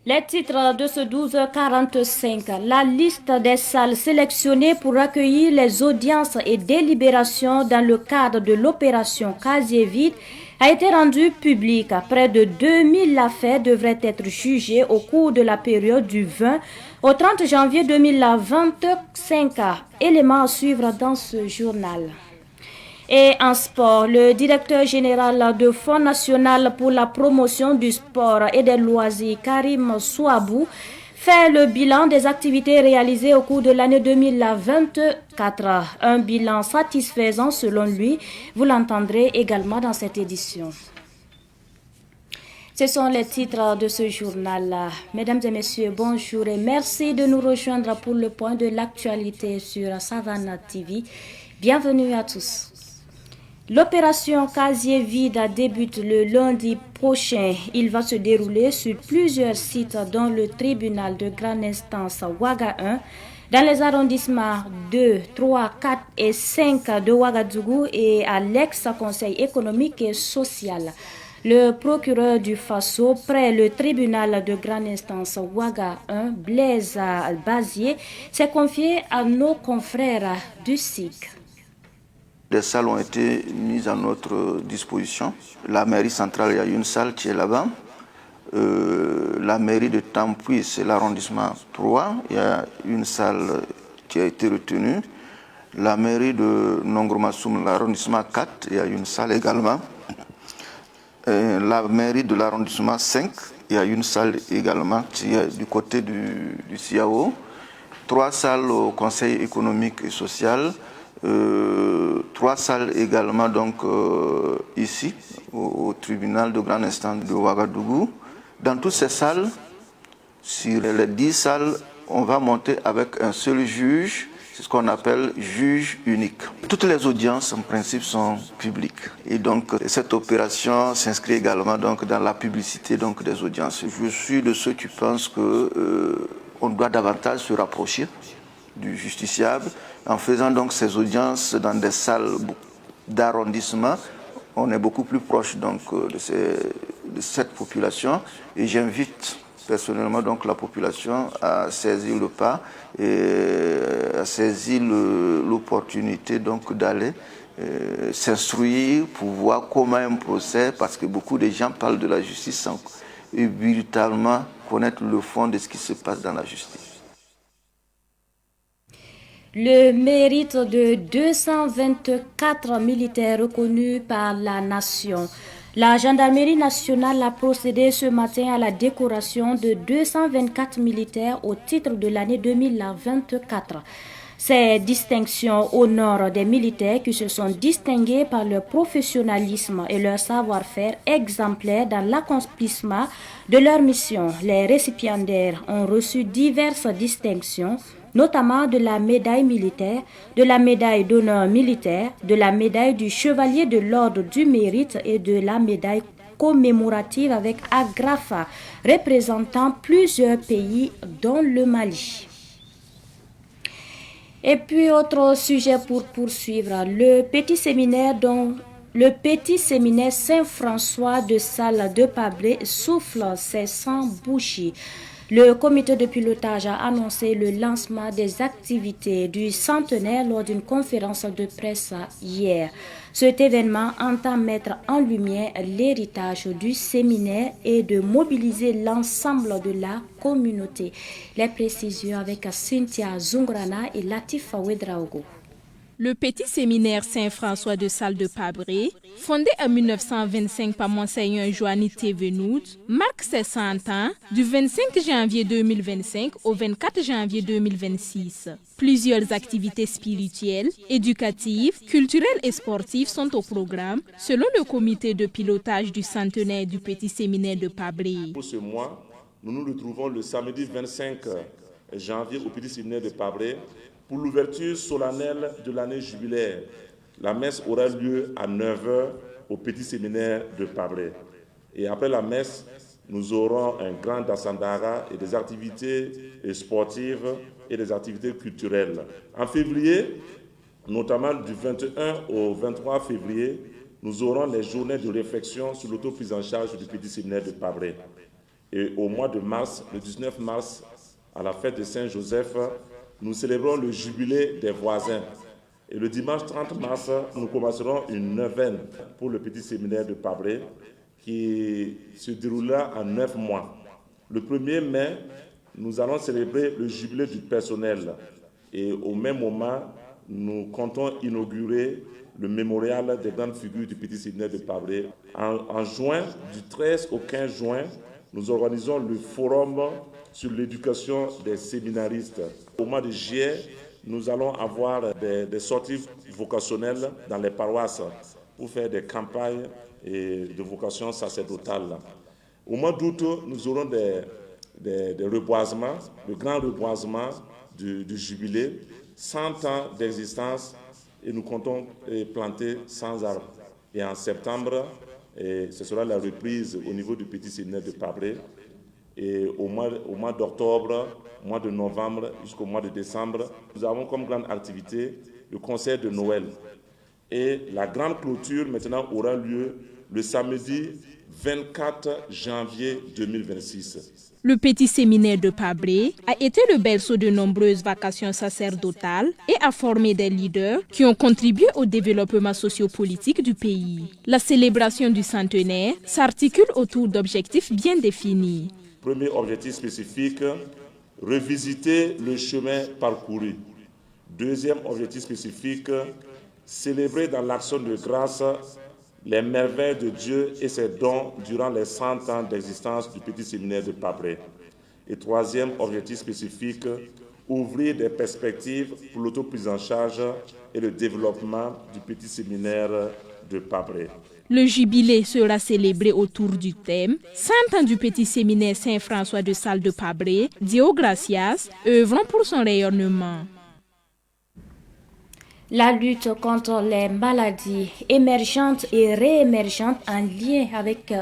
Les titres de ce 12h45, la liste des salles sélectionnées pour accueillir les audiences et délibérations dans le cadre de l'opération Casier vide a été rendue publique. Près de 2000 affaires devraient être jugées au cours de la période du 20 au 30 janvier 2025. Éléments à suivre dans ce journal. Et en sport, le directeur général de Fonds national pour la promotion du sport et des loisirs, Karim Souabou, fait le bilan des activités réalisées au cours de l'année 2024. Un bilan satisfaisant selon lui. Vous l'entendrez également dans cette édition. Ce sont les titres de ce journal. Mesdames et messieurs, bonjour et merci de nous rejoindre pour le point de l'actualité sur Savannah TV. Bienvenue à tous. L'opération Casier vide débute le lundi prochain. Il va se dérouler sur plusieurs sites dont le tribunal de grande instance Ouaga 1, dans les arrondissements 2, 3, 4 et 5 de Ouagadougou et à l'ex-conseil économique et social. Le procureur du Faso, près le tribunal de grande instance Ouaga 1, Blaise Bazier, s'est confié à nos confrères du SIC. Des salles ont été mises à notre disposition. La mairie centrale, il y a une salle qui est là-bas. La mairie de Tampuy, c'est l'arrondissement 3. Il y a une salle qui a été retenue. La mairie de Nongromassoum, l'arrondissement 4, il y a une salle également. La mairie de l'arrondissement 5, il y a une salle également qui est du côté du CIAO. 3 salles au Conseil économique et social. 3 salles également donc ici au tribunal de grande instance de Ouagadougou. Dans toutes ces salles, sur les 10 salles, on va monter avec un seul juge, c'est ce qu'on appelle juge unique. Toutes les audiences en principe sont publiques et donc cette opération s'inscrit également donc dans la publicité donc des audiences. Je suis de ceux qui pensent que on doit davantage se rapprocher du justiciable. En faisant donc ces audiences dans des salles d'arrondissement, on est beaucoup plus proche donc de cette population et j'invite personnellement donc la population à saisir le pas et à saisir l'opportunité donc d'aller s'instruire pour voir comment un procès, parce que beaucoup de gens parlent de la justice sans véritablement connaître le fond de ce qui se passe dans la justice. Le mérite de 224 militaires reconnus par la nation. La gendarmerie nationale a procédé ce matin à la décoration de 224 militaires au titre de l'année 2024. Ces distinctions honorent des militaires qui se sont distingués par leur professionnalisme et leur savoir-faire exemplaire dans l'accomplissement de leur mission. Les récipiendaires ont reçu diverses distinctions, notamment de la médaille militaire, de la médaille d'honneur militaire, de la médaille du chevalier de l'ordre du mérite et de la médaille commémorative avec agrafe représentant plusieurs pays dont le Mali. Et puis autre sujet pour poursuivre, le petit séminaire Saint-François de Sales de Pabré souffle ses 100 bougies. Le comité de pilotage a annoncé le lancement des activités du centenaire lors d'une conférence de presse hier. Cet événement entend mettre en lumière l'héritage du séminaire et de mobiliser l'ensemble de la communauté. Les précisions avec Cynthia Zungrana et Latifa Ouedraogo. Le petit séminaire Saint-François de Sales de Pabré, fondé en 1925 par Monseigneur Joanny Thévenoud, marque ses 100 ans du 25 janvier 2025 au 24 janvier 2026. Plusieurs activités spirituelles, éducatives, culturelles et sportives sont au programme, selon le comité de pilotage du centenaire du petit séminaire de Pabré. Pour ce mois, nous nous retrouvons le samedi 25 janvier au petit séminaire de Pabré pour l'ouverture solennelle de l'année jubilaire. La messe aura lieu à 9h au petit séminaire de Pabré. Et après la messe, nous aurons un grand dassandara et des activités sportives et des activités culturelles. En février, notamment du 21 au 23 février, nous aurons les journées de réflexion sur l'autoprise en charge du petit séminaire de Pabré. Et au mois de mars, le 19 mars, à la fête de Saint-Joseph, nous célébrons le jubilé des voisins. Et le dimanche 30 mars, nous commencerons une neuvaine pour le petit séminaire de Pabré qui se déroulera en 9 mois. Le 1er mai, nous allons célébrer le jubilé du personnel. Et au même moment, nous comptons inaugurer le mémorial des grandes figures du petit séminaire de Pabré. En juin, du 13 au 15 juin, nous organisons le forum sur l'éducation des séminaristes. Au mois de juillet, nous allons avoir des sorties vocationnelles dans les paroisses pour faire des campagnes de vocation sacerdotale. Au mois d'août, nous aurons des reboisements, le grand reboisement du jubilé, 100 ans d'existence, et nous comptons planter 100 arbres. Et en septembre, ce sera la reprise au niveau du petit séminaire de Pabré. Et au mois d'octobre, mois de novembre jusqu'au mois de décembre, nous avons comme grande activité le concert de Noël. Et la grande clôture maintenant aura lieu le samedi 24 janvier 2026. Le petit séminaire de Pabré a été le berceau de nombreuses vacations sacerdotales et a formé des leaders qui ont contribué au développement sociopolitique du pays. La célébration du centenaire s'articule autour d'objectifs bien définis. Premier objectif spécifique, revisiter le chemin parcouru. Deuxième objectif spécifique, célébrer dans l'action de grâce les merveilles de Dieu et ses dons durant les 100 ans d'existence du petit séminaire de Pabré. Et troisième objectif spécifique, ouvrir des perspectives pour l'autoprise en charge et le développement du petit séminaire de Pabré. Le jubilé sera célébré autour du thème « 100 ans du petit séminaire Saint-François de Sales de Pabré, Deo Gracias, œuvrant pour son rayonnement ». La lutte contre les maladies émergentes et réémergentes en lien avec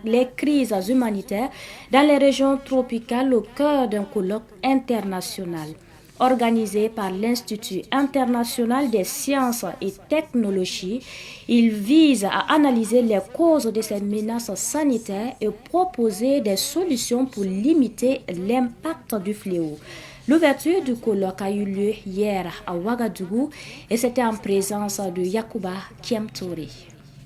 les crises humanitaires dans les régions tropicales au cœur d'un colloque international. Organisé par l'Institut international des sciences et technologies, il vise à analyser les causes de ces menaces sanitaires et proposer des solutions pour limiter l'impact du fléau. L'ouverture du colloque a eu lieu hier à Ouagadougou et c'était en présence de Yacouba Kiamtouré.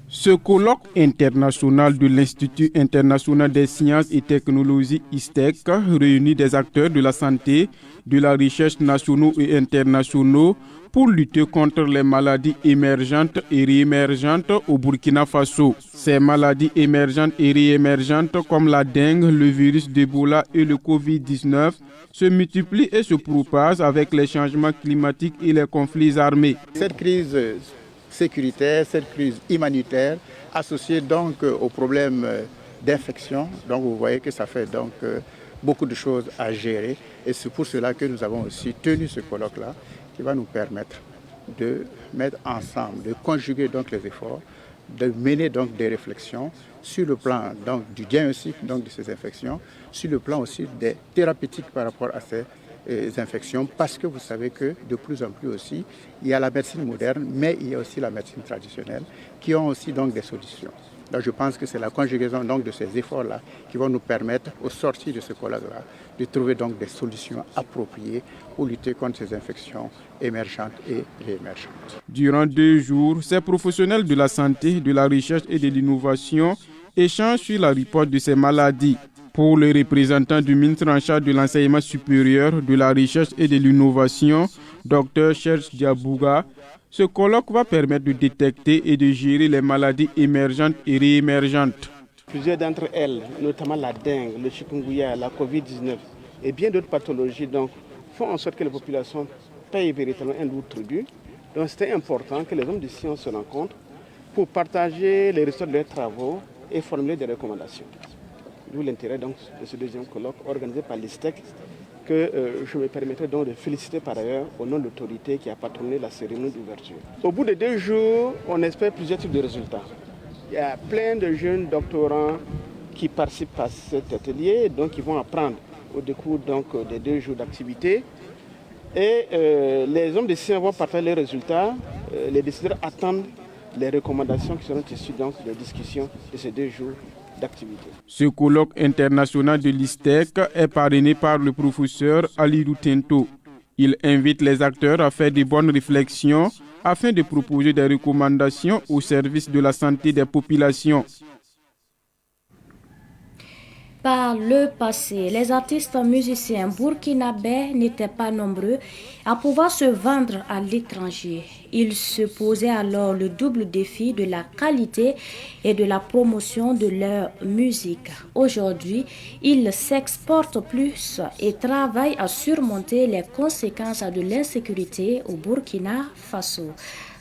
Ce colloque international de l'Institut international des sciences et technologies ISTEC réunit des acteurs de la santé, de la recherche nationaux et internationaux pour lutter contre les maladies émergentes et réémergentes au Burkina Faso. Ces maladies émergentes et réémergentes comme la dengue, le virus d'Ebola et le Covid-19 se multiplient et se propagent avec les changements climatiques et les conflits armés. Cette crise sécuritaire, cette crise humanitaire associée donc aux problèmes d'infection, donc vous voyez que ça fait donc beaucoup de choses à gérer et c'est pour cela que nous avons aussi tenu ce colloque-là qui va nous permettre de mettre ensemble, de conjuguer donc les efforts, de mener donc des réflexions sur le plan donc du diagnostic donc de ces infections, sur le plan aussi des thérapeutiques par rapport à ces infections, parce que vous savez que de plus en plus aussi, il y a la médecine moderne, mais il y a aussi la médecine traditionnelle qui ont aussi donc des solutions. Donc je pense que c'est la conjugaison donc de ces efforts-là qui vont nous permettre, au sortir de ce colloque-là, de trouver donc des solutions appropriées pour lutter contre ces infections émergentes et réémergentes. Durant 2 jours, ces professionnels de la santé, de la recherche et de l'innovation échangent sur la riposte de ces maladies. Pour le représentant du ministre en charge de l'enseignement supérieur, de la recherche et de l'innovation, Dr Serge Diabouga, ce colloque va permettre de détecter et de gérer les maladies émergentes et réémergentes. Plusieurs d'entre elles, notamment la dengue, le chikungunya, la Covid-19 et bien d'autres pathologies, donc, font en sorte que les populations payent véritablement un lourd tribut. Donc c'était important que les hommes de science se rencontrent pour partager les résultats de leurs travaux et formuler des recommandations. D'où l'intérêt donc de ce deuxième colloque organisé par l'ISTEC que je me permettrai donc de féliciter par ailleurs au nom de l'autorité qui a patronné la cérémonie d'ouverture. Au bout de 2 jours, on espère plusieurs types de résultats. Il y a plein de jeunes doctorants qui participent à cet atelier, donc ils vont apprendre au décours donc, des 2 jours d'activité. Et les hommes de sciences vont partager les résultats, les décideurs attendent les recommandations qui seront issues donc des discussions de ces 2 jours d'activité. Ce colloque international de l'ISTEC est parrainé par le professeur Alidou Tento. Il invite les acteurs à faire de bonnes réflexions afin de proposer des recommandations au service de la santé des populations. Par le passé, les artistes musiciens burkinabés n'étaient pas nombreux à pouvoir se vendre à l'étranger. Ils se posaient alors le double défi de la qualité et de la promotion de leur musique. Aujourd'hui, ils s'exportent plus et travaillent à surmonter les conséquences de l'insécurité au Burkina Faso.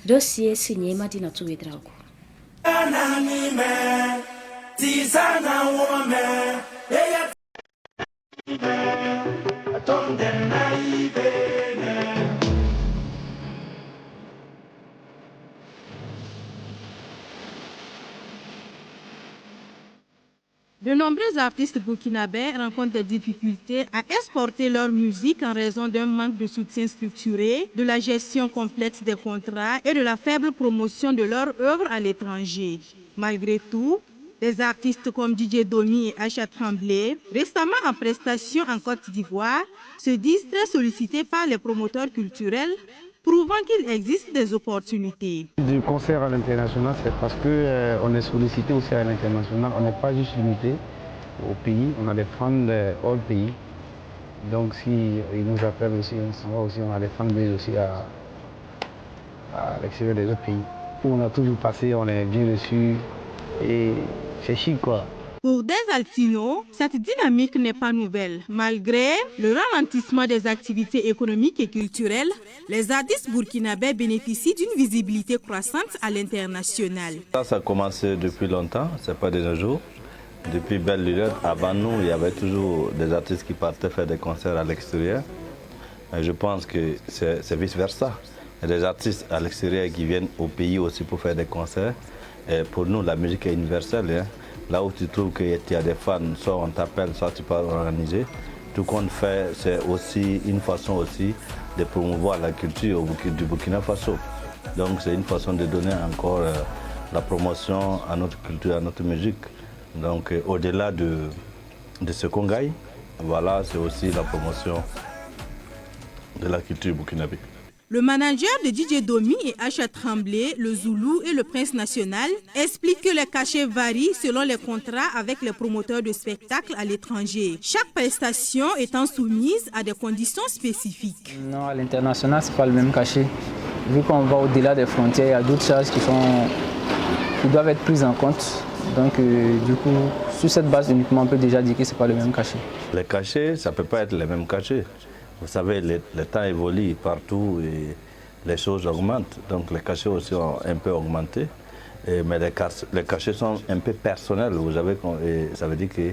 Dossier signé Madinatou Ouedraogo. De nombreux artistes burkinabés rencontrent des difficultés à exporter leur musique en raison d'un manque de soutien structuré, de la gestion complète des contrats et de la faible promotion de leur œuvre à l'étranger. Malgré tout, des artistes comme DJ Domi et Acha Tremblay, récemment en prestation en Côte d'Ivoire, se disent très sollicités par les promoteurs culturels, prouvant qu'il existe des opportunités. Du concert à l'international, c'est parce qu'on est sollicité aussi à l'international. On n'est pas juste limité au pays, on a des fans hors pays. Donc si ils nous appellent aussi, on a des fans aussi à l'extérieur des autres pays. Où on a toujours passé, on est bien reçu et c'est chic quoi. Pour Des Altino, cette dynamique n'est pas nouvelle. Malgré le ralentissement des activités économiques et culturelles, les artistes burkinabés bénéficient d'une visibilité croissante à l'international. Ça a commencé depuis longtemps, ce n'est pas de nos jours. Depuis belle lurette, avant nous, il y avait toujours des artistes qui partaient faire des concerts à l'extérieur. Et je pense que c'est vice-versa. Il y a des artistes à l'extérieur qui viennent au pays aussi pour faire des concerts. Et pour nous, la musique est universelle. Hein. Là où tu trouves qu'il y a des fans, soit on t'appelle, soit tu peux organiser. Tout qu'on fait, c'est aussi une façon aussi de promouvoir la culture du Burkina Faso. Donc c'est une façon de donner encore la promotion à notre culture, à notre musique. Donc au-delà de ce qu'on gagne, voilà, c'est aussi la promotion de la culture burkinabé. Le manager de DJ Domi et Acha Tremblay, le Zoulou et le Prince National explique que les cachets varient selon les contrats avec les promoteurs de spectacles à l'étranger. Chaque prestation étant soumise à des conditions spécifiques. Non, à l'international, ce n'est pas le même cachet. Vu qu'on va au-delà des frontières, il y a d'autres charges qui doivent être prises en compte. Donc, du coup, sur cette base uniquement, on peut déjà dire que ce n'est pas le même cachet. Les cachets, ça ne peut pas être les mêmes cachets. Vous savez, le temps évolue partout et les choses augmentent. Donc les cachets aussi ont un peu augmenté. Mais les cachets sont un peu personnels. Vous savez, ça veut dire que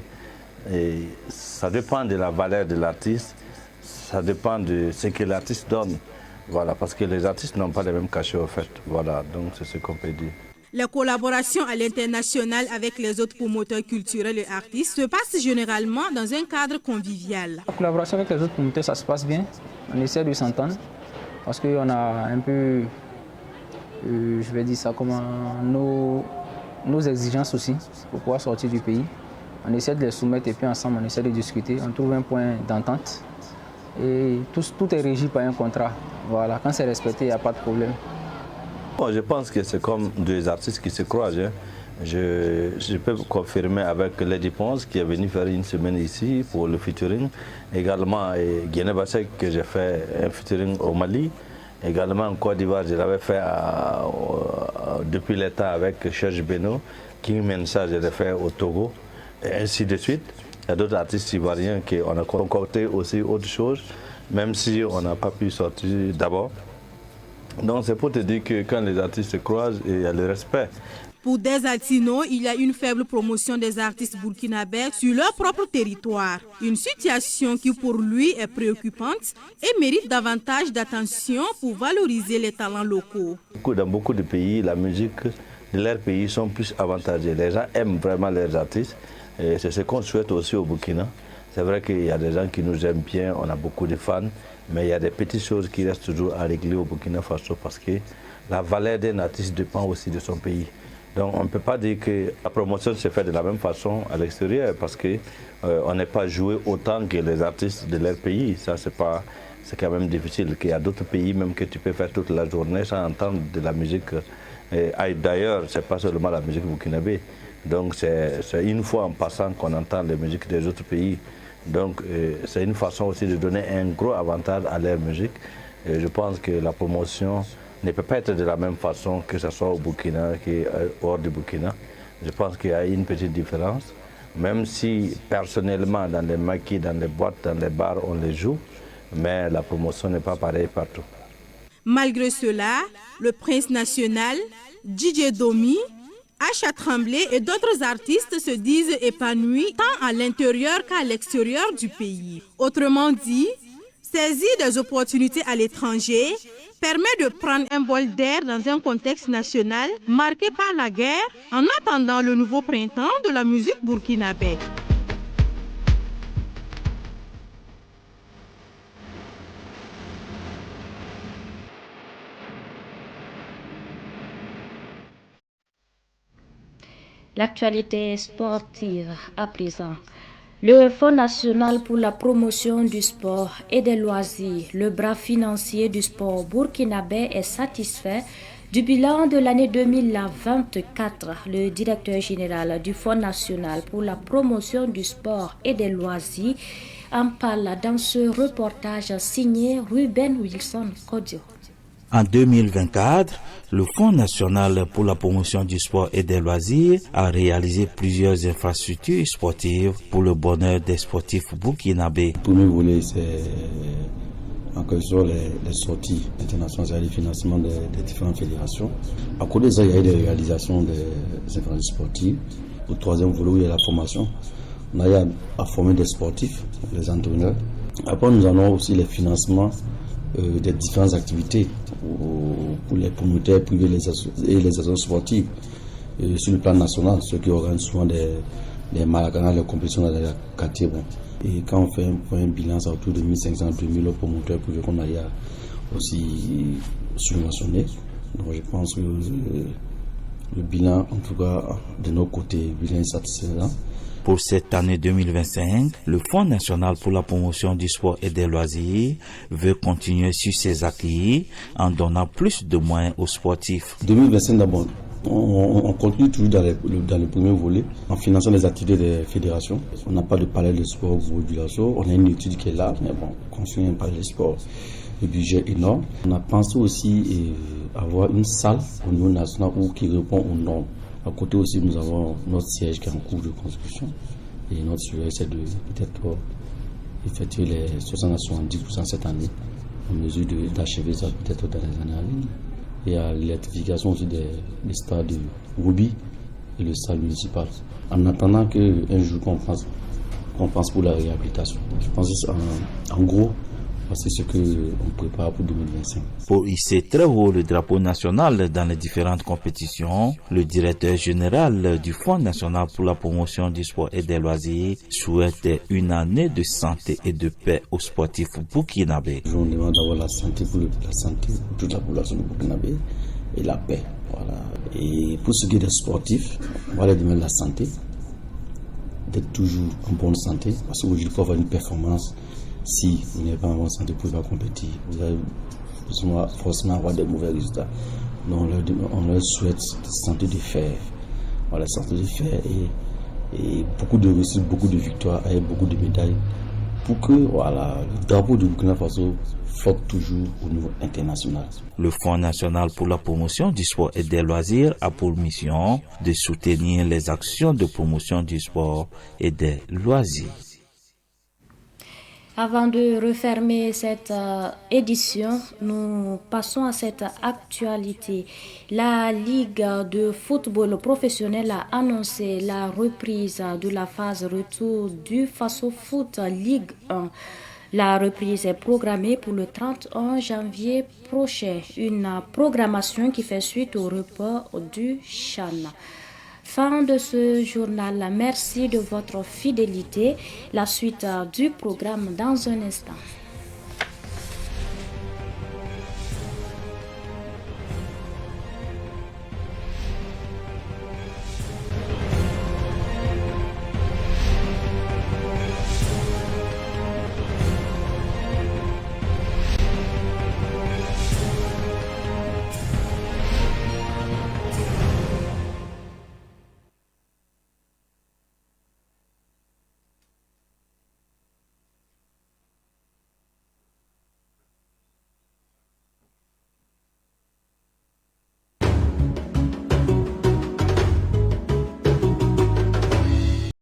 ça dépend de la valeur de l'artiste, ça dépend de ce que l'artiste donne. Voilà, parce que les artistes n'ont pas les mêmes cachets au fait. Voilà, donc c'est ce qu'on peut dire. Les collaborations à l'international avec les autres promoteurs culturels et artistes se passent généralement dans un cadre convivial. La collaboration avec les autres promoteurs, ça se passe bien. On essaie de s'entendre parce qu'on a un peu, je vais dire ça, comment nos exigences aussi pour pouvoir sortir du pays. On essaie de les soumettre et puis ensemble on essaie de discuter. On trouve un point d'entente et tout est régi par un contrat. Voilà, quand c'est respecté, il n'y a pas de problème. Bon, je pense que c'est comme deux artistes qui se croisent. Hein. Je peux confirmer avec Lady Ponce qui est venu faire une semaine ici pour le featuring. Également, Guinée Bassek que j'ai fait un featuring au Mali. Également en Côte d'Ivoire, je l'avais fait depuis l'État avec Serge Beno. King Mensa, je l'ai fait au Togo. Et ainsi de suite. Il y a d'autres artistes ivoiriens qu'on a concocté aussi autre chose, même si on n'a pas pu sortir d'abord. Donc c'est pour te dire que quand les artistes se croisent, il y a le respect. Pour Des Altino, il y a une faible promotion des artistes burkinabés sur leur propre territoire. Une situation qui pour lui est préoccupante et mérite davantage d'attention pour valoriser les talents locaux. Dans beaucoup de pays, la musique de leur pays sont plus avantagées. Les gens aiment vraiment leurs artistes et c'est ce qu'on souhaite aussi au Burkina. C'est vrai qu'il y a des gens qui nous aiment bien, on a beaucoup de fans. Mais il y a des petites choses qui restent toujours à régler au Burkina Faso parce que la valeur d'un artiste dépend aussi de son pays. Donc on ne peut pas dire que la promotion se fait de la même façon à l'extérieur parce qu'on n'est pas joué autant que les artistes de leur pays. Ça, c'est quand même difficile. Il y a d'autres pays même que tu peux faire toute la journée sans entendre de la musique. D'ailleurs, ce n'est pas seulement la musique burkinabé. Donc c'est une fois en passant qu'on entend les musiques des autres pays. Donc c'est une façon aussi de donner un gros avantage à leur musique. Et je pense que la promotion ne peut pas être de la même façon que ce soit au Burkina qu'hors du Burkina. Je pense qu'il y a une petite différence. Même si personnellement dans les maquis, dans les boîtes, dans les bars, on les joue, mais la promotion n'est pas pareille partout. Malgré cela, le prince national, DJ Domi, Acha Tremblay et d'autres artistes se disent épanouis tant à l'intérieur qu'à l'extérieur du pays. Autrement dit, saisir des opportunités à l'étranger permet de prendre un bol d'air dans un contexte national marqué par la guerre en attendant le nouveau printemps de la musique burkinabé. L'actualité sportive à présent. Le Fonds national pour la promotion du sport et des loisirs, le bras financier du sport burkinabé, est satisfait du bilan de l'année 2024. Le directeur général du Fonds national pour la promotion du sport et des loisirs en parle dans ce reportage signé Ruben Wilson Kodio. En 2024, le Fonds national pour la promotion du sport et des loisirs a réalisé plusieurs infrastructures sportives pour le bonheur des sportifs burkinabés. Le premier volet, c'est en quelque sorte les sorties internationales, c'est-à-dire le financement des différentes fédérations. À côté de ça, il y a eu des réalisations des infrastructures sportives. Le troisième volet, il y a la formation. On a eu à former des sportifs, les entraîneurs. Après, nous avons aussi les financements des différentes activités pour les promoteurs privés et les associations sportives sur le plan national, ceux qui organisent souvent des maracanats, les compétitions dans les quartiers. Bon. Et quand on fait un bilan, c'est autour de 1500-2000 promoteurs privés qu'on a aussi subventionnés. Donc je pense que le bilan, en tout cas de nos côtés, le bilan est satisfaisant. Pour cette année 2025, le Fonds national pour la promotion du sport et des loisirs veut continuer sur ses acquis en donnant plus de moyens aux sportifs. 2025 d'abord, on continue toujours dans le premier volet en finançant les activités des fédérations. On n'a pas de palais de sport au population, on a une étude qui est là, mais bon, construire un palais de sport, le budget est énorme. On a pensé aussi avoir une salle au niveau national qui répond aux normes. À côté aussi, nous avons notre siège qui est en cours de construction et notre souhait c'est de peut-être effectuer les 60-70% cette année en mesure d'achever ça peut-être dans les années à venir. Et à l'électrification aussi des stades de rugby et le stade municipal. En attendant qu'un jour qu'on pense pour la réhabilitation. Je pense que en gros, c'est ce qu'on prépare pour 2025. Pour hisser très haut le drapeau national dans les différentes compétitions, le directeur général du Fonds national pour la promotion du sport et des loisirs souhaite une année de santé et de paix aux sportifs burkinabés. Je vous demande d'avoir la santé pour toute la population burkinabé et la paix. Voilà. Et pour ce qui est des sportifs, on va leur demander la santé, d'être toujours en bonne santé, parce qu'aujourd'hui il faut avoir une performance. Si vous n'êtes pas en bonne santé, vous ne pouvez pas compétir. Vous allez forcément avoir des mauvais résultats. Donc on leur souhaite santé de fer. Voilà, santé de fer et beaucoup de réussites, beaucoup de victoires et beaucoup de médailles pour que voilà, le drapeau du Burkina Faso flotte toujours au niveau international. Le Fonds national pour la promotion du sport et des loisirs a pour mission de soutenir les actions de promotion du sport et des loisirs. Avant de refermer cette édition, nous passons à cette actualité. La Ligue de football professionnel a annoncé la reprise de la phase retour du Faso Foot Ligue 1. La reprise est programmée pour le 31 janvier prochain, une programmation qui fait suite au report du Chan. Fin de ce journal. Merci de votre fidélité. La suite du programme dans un instant.